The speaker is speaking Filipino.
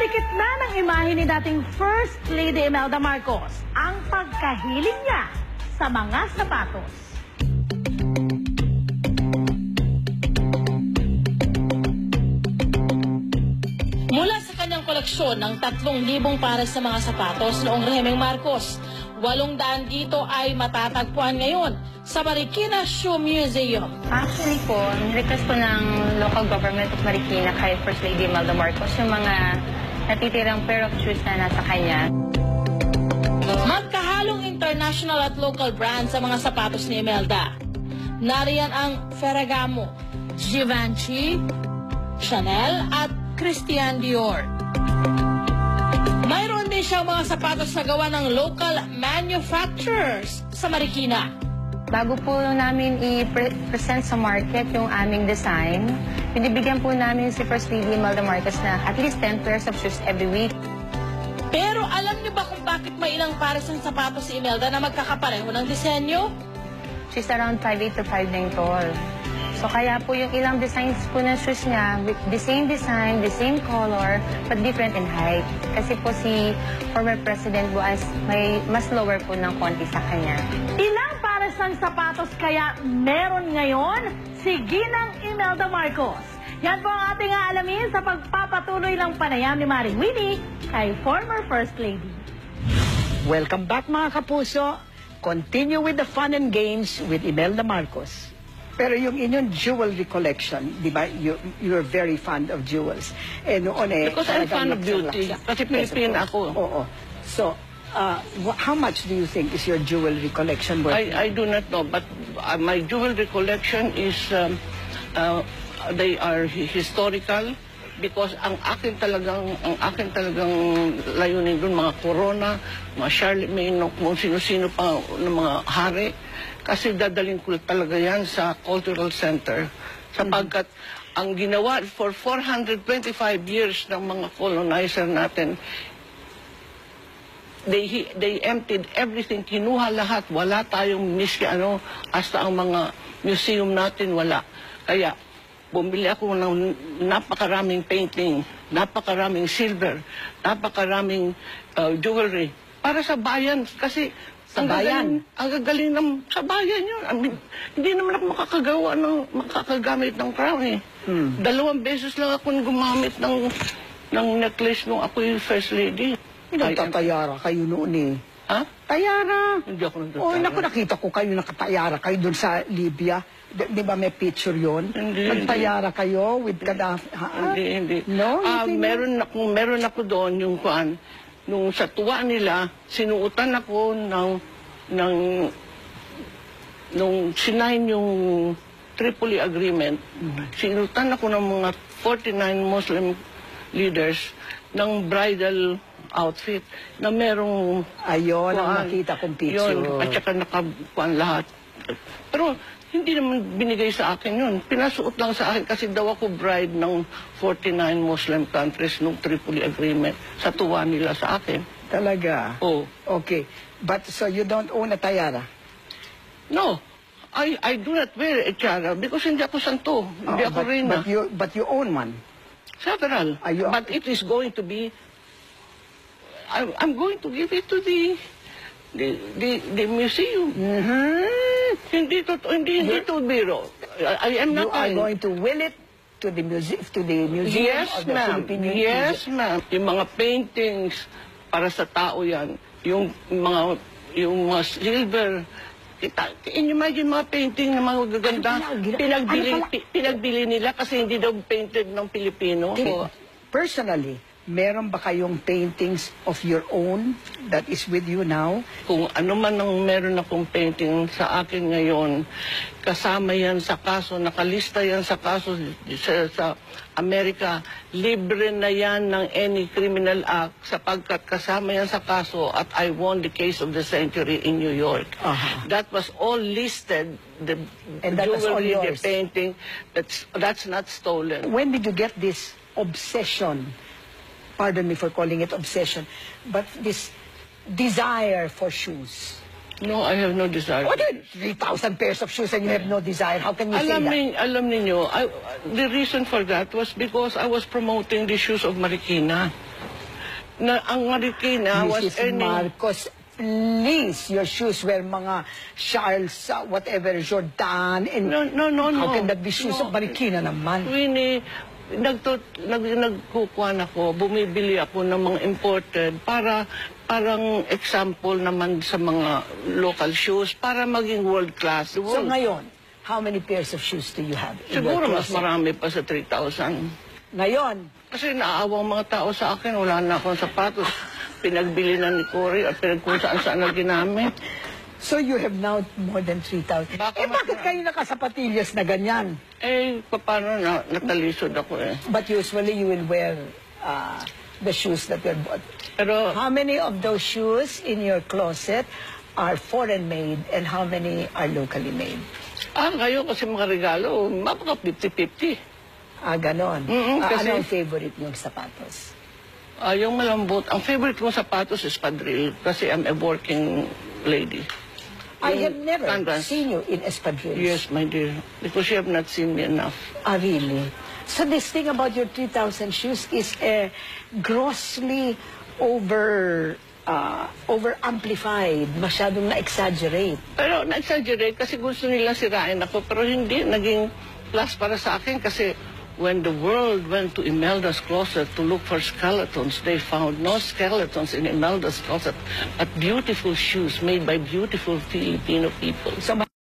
Dumidikit na ng imahe ni dating First Lady Imelda Marcos ang pagkahiling niya sa mga sapatos. Mula sa kanyang koleksyon ng 3,000 pares sa mga sapatos noong rehimeng Marcos, 800 dito ay matatagpuan ngayon sa Marikina Shoe Museum. Actually po, request po ng local government of Marikina kay First Lady Imelda Marcos yung mga natitirang pair of shoes na nasa kanya. Magkahalong international at local brand sa mga sapatos ni Imelda. Nariyan ang Ferragamo, Givenchy, Chanel at Christian Dior. Mayroon din siyang mga sapatos na gawa ng local manufacturers sa Marikina. Bago po namin i-present sa market yung aming design, binibigyan po namin si First Lady Imelda Marcos na at least 10 pairs of shoes every week. Pero alam niyo ba kung bakit may ilang pares ng sapatos si Imelda na magkakapareho ng disenyo? She's around 5'8" to 5'9" tall. So kaya po yung ilang designs po ng shoes niya, with the same design, the same color, but different in height. Kasi po si former President Boaz may mas lower po ng konti sa kanya. Ilang pares ng sapatos kaya meron ngayon si Ginang Imelda Marcos? Yan po ang ating aalamin sa pagpapatuloy ng panayam ni Maring Winnie kay former First Lady. Welcome back mga kapuso. Continue with the fun and games with Imelda Marcos. Pero yung inyong jewelry collection, di ba, you're very fond of jewels. Eh, noon eh... Because I'm fond of beauty. Kasi Pilipina ako. Oo. So, how much do you think is your jewelry collection worth? I do not know, but my jewelry collection is... they are historical because ang akin talagang layunin doon, mga Corona, mga Charlemagne, kung sino-sino pa ng mga hari. Kasi dadalhin ko talaga yan sa Cultural Center. Sapagkat ang ginawa for 425 years ng mga colonizer natin, they emptied everything, kinuha lahat. Wala tayong miski hasta ang mga museum natin, wala. Kaya, bumili ako ng napakaraming painting, napakaraming silver, napakaraming jewelry para sa bayan. Kasi sa bayan? Ang gagaling ng sa bayan yun. I mean, hindi naman ako makakagamit ng crown eh. 2 beses lang ako gumamit ng necklace nung ako yung First Lady. Nagtatayara kayo noon eh. Ha? Tayara. Hindi ako nagtatayara. Oh, naku, nakita ko kayo nakatayara kayo doon sa Libya. Di ba may picture yun? Hindi. Nagtayara kayo with Gaddafi? Hindi. No? Meron ako doon yung kuan. Nung sa tuwa nila, sinuutan ako nung sinign yung Tripoli Agreement, sinuutan ako ng mga 49 Muslim leaders ng bridal outfit na merong... Ayun, ang nakita kong picture. Yun, at saka nakakuan lahat. Pero hindi naman binigay sa akin yun. Pinasuot lang sa akin kasi daw ako bride ng 49 Muslim countries nung Tripoli Agreement. Sa tuwa nila sa akin. Talaga? Oh. Okay. But so you don't own a tayara? No. I do not wear a tiara because hindi ako santo. Hindi ako reyna. But you own one? Several. But it is going to be... I'm going to give it to the museum. Hindi to biro. I am not... You are going to will it to the museum? Yes, ma'am. Yes, ma'am. Yung mga paintings para sa tao yan. Yung mga silver. Imagine mga painting na mga gaganda. Pinagbili nila kasi hindi daw painted ng Pilipino. Personally, meron ba kayong paintings of your own that is with you now? Kung ano man ang meron akong painting sa akin ngayon, kasama yan sa kaso, nakalista yan sa kaso sa Amerika, libre na yan ng any criminal act sapagkat kasama yan sa kaso at I won the case of the century in New York. That was all listed, the jewelry, the painting, that's not stolen. When did you get this obsession? Pardon me for calling it obsession, but this desire for shoes. No, I have no desire. What? 3,000 pairs of shoes and you have no desire? How can you say that? Alam ninyo, the reason for that was because I was promoting the shoes of Marikina. na ang Marikina was Mrs. earning... Marcos, please, your shoes were mga Charles, whatever, Jordan, and No. how can that be shoes of Marikina naman? Winnie, nagkukuhan ako, bumibili ako ng mga imported para parang example naman sa mga local shoes para maging world class. So ngayon, how many pairs of shoes do you have? in your Siguro mas closet? marami pa sa 3,000. Ngayon, Kasi naawang mga tao sa akin, wala na akong sapatos. Pinagbili na ni Cory at kung saan na ginamit. so you have now more than 3,000. Baka Bakit kayo nakasapatillas na ganyan? Paano natalisod ako But usually you will wear the shoes that were bought. Pero How many of those shoes in your closet are foreign made and how many are locally made? ngayon kasi mga regalo, mapaka 50-50. Ganon. Kasi- Ano ang favorite niyong sapatos? Yung malambot, ang favorite kong sapatos is Padril kasi I'm a working lady. I have never Canvas. seen you in espadrilles. Yes, my dear. Because you have not seen me enough. Really? So this thing about your 3,000 shoes is grossly over-amplified, masyadong na-exaggerate. Pero na-exaggerate kasi gusto nila sirain ako. Pero hindi, naging plus para sa akin kasi when the world went to Imelda's closet to look for skeletons, they found no skeletons in Imelda's closet, but beautiful shoes made by beautiful Filipino people. So